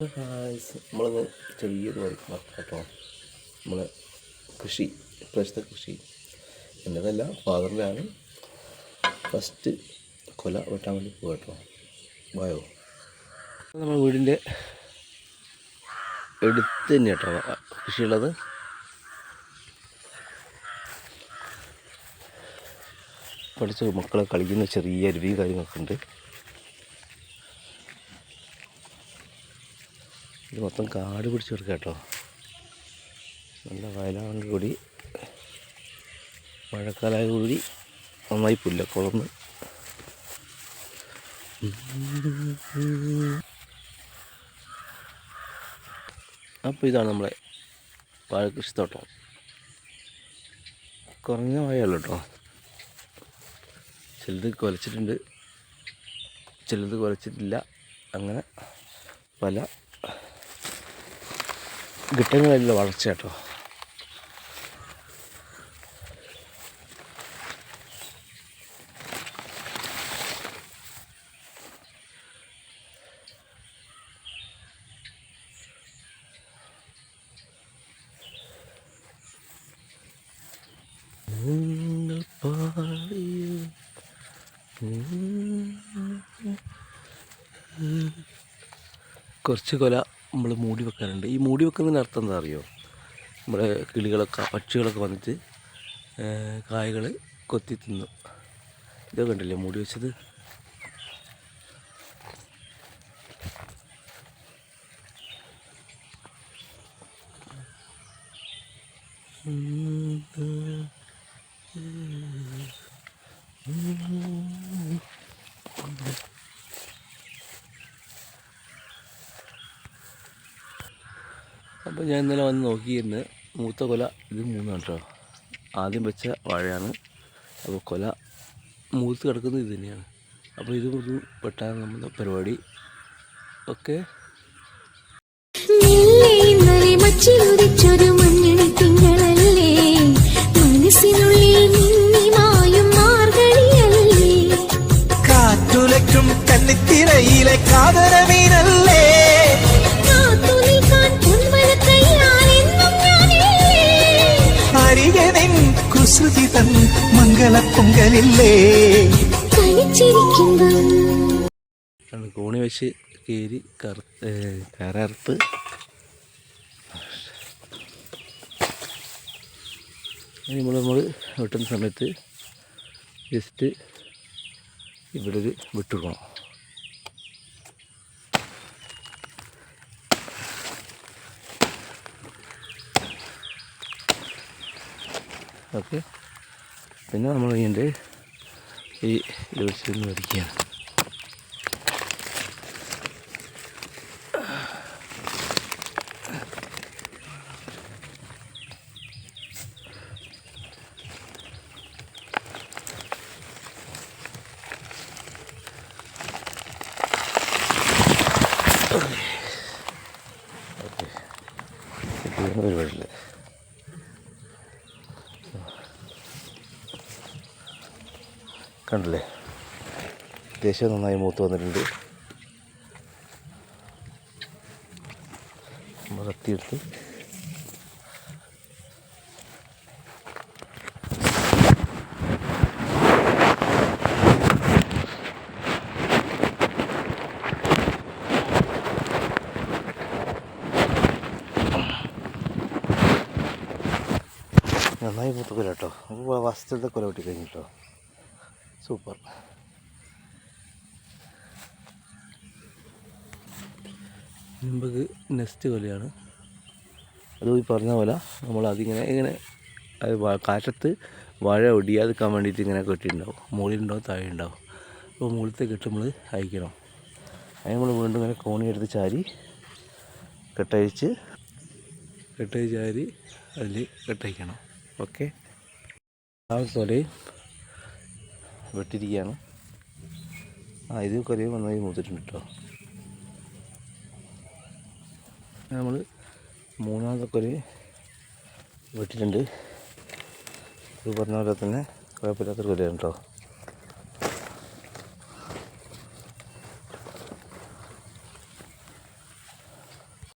നമ്മളൊന്ന് ചെറിയൊരു വർക്ക് കേട്ടോ. നമ്മളെ കൃഷി, ഇപ്രാവശ്യത്തെ കൃഷി എൻ്റെതല്ല, ഫാദറിൻ്റെയാണ്. ഫസ്റ്റ് കൊല വെട്ടാൻ വേണ്ടി പോകാം കേട്ടോ. വായോ, നമ്മുടെ വീടിൻ്റെ എടുത്ത് തന്നെ കേട്ടോ കൃഷിയുള്ളത്. പഠിച്ച മക്കളെ കളിക്കുന്ന ചെറിയ അരുവി കാര്യങ്ങളൊക്കെ ഉണ്ട്. ഇത് മൊത്തം കാട് പിടിച്ച് കിടക്കുക കേട്ടോ. നല്ല വയലാണെങ്കിൽ കൂടി മഴക്കാലമായ കൂടി നന്നായി പുല്ലൊക്കെ വളർന്ന്. അപ്പോൾ ഇതാണ് നമ്മളെ വാഴ കൃഷിത്തോട്ടം. കുറഞ്ഞ വാഴയുള്ളൂ കേട്ടോ. ചിലത് കുലച്ചിട്ടുണ്ട്, ചിലത് കുലച്ചിട്ടില്ല. അങ്ങനെ പല ഘട്ടങ്ങളിലുള്ള വളർച്ച കേട്ടോ. കുറച്ച് കൊല നമ്മൾ മൂടി വെക്കാറുണ്ട്. ഈ മൂടി വെക്കുന്നതിന് അർത്ഥം എന്താ അറിയോ? നമ്മുടെ കിളികളൊക്കെ പക്ഷികളൊക്കെ വന്നിട്ട് കായകൾ കൊത്തി തിന്നു. ഇതൊക്കെ ഉണ്ടല്ലേ മൂടി വെച്ചത്. അപ്പോൾ ഞാൻ ഇന്നലെ വന്ന് നോക്കിയിരുന്ന് മൂത്ത കൊല ഇത് 3 കേട്ടോ. ആദ്യം വെച്ച വാഴയാണ്. അപ്പോൾ കൊല മൂത്ത് കിടക്കുന്നത് ഇത് തന്നെയാണ്. അപ്പോൾ ഇത് വെട്ടാൻ നമ്മുടെ പരിപാടി. ഓക്കെ. കാറ്റുലയ്ക്കും കന്നിത്തിരയിലെ കാതരമീനല്ലേ, അരികനിൻ കുസൃതി തൻ മംഗളപ്പൊങ്കലില്ലേ. കോണി വെച്ച് കീരി കയററുത്ത് നമ്മൾ വെട്ടുന്ന സമയത്ത് ജസ്റ്റ് ഇവിടെ ഒരു വിട്ടുകൊടുക്കണം. ഓക്കെ. പിന്നെ നമ്മൾ ഇതിൻ്റെ ഈ വെളിച്ചെന്ന് വരയ്ക്കുകയാണ്. പരിപാടിയില്ല. കണ്ടില്ലേ, അത്യാവശ്യം നന്നായി മൂത്ത് വന്നിട്ടുണ്ട്. നമ്മൾ കത്തിയെടുത്ത് നന്നായി മൂത്ത കൊല കേട്ടോ. നമുക്ക് വസ്ത്രത്തെ കൊല വെട്ടി കഴിഞ്ഞിട്ടോ. സൂപ്പർ. നമുക്ക് നെക്സ്റ്റ് കൊലയാണ്. അത് ഈ പറഞ്ഞ പോലെ നമ്മൾ ഇങ്ങനെ അത് കാറ്റത്ത് വാഴ ഒടിയാതിരിക്കാൻ വേണ്ടിയിട്ട് ഇങ്ങനെ കെട്ടിയിട്ടുണ്ടാവും. മുകളിലുണ്ടാവും, താഴെ ഉണ്ടാവും. അപ്പോൾ മുകളിലത്തെ കെട്ട് നമ്മൾ അയക്കണം. അതിന് നമ്മൾ വീണ്ടും ഇങ്ങനെ കോണി എടുത്ത് ചാരി കെട്ടഴിച്ച് ചാരി അതിൽ കെട്ടഴിക്കണം. ഓക്കെ. ആ കൊലയും വെട്ടിരിക്കുകയാണ്. ഇത് കൊലയും നന്നായി മൂത്തിട്ടുണ്ട് കേട്ടോ. നമ്മൾ 3ാമത്തെ കൊലയും വെട്ടിയിട്ടുണ്ട്. ഇത് പറഞ്ഞ പോലെ തന്നെ കുഴപ്പമില്ലാത്തൊരു കൊലയാണ് കേട്ടോ.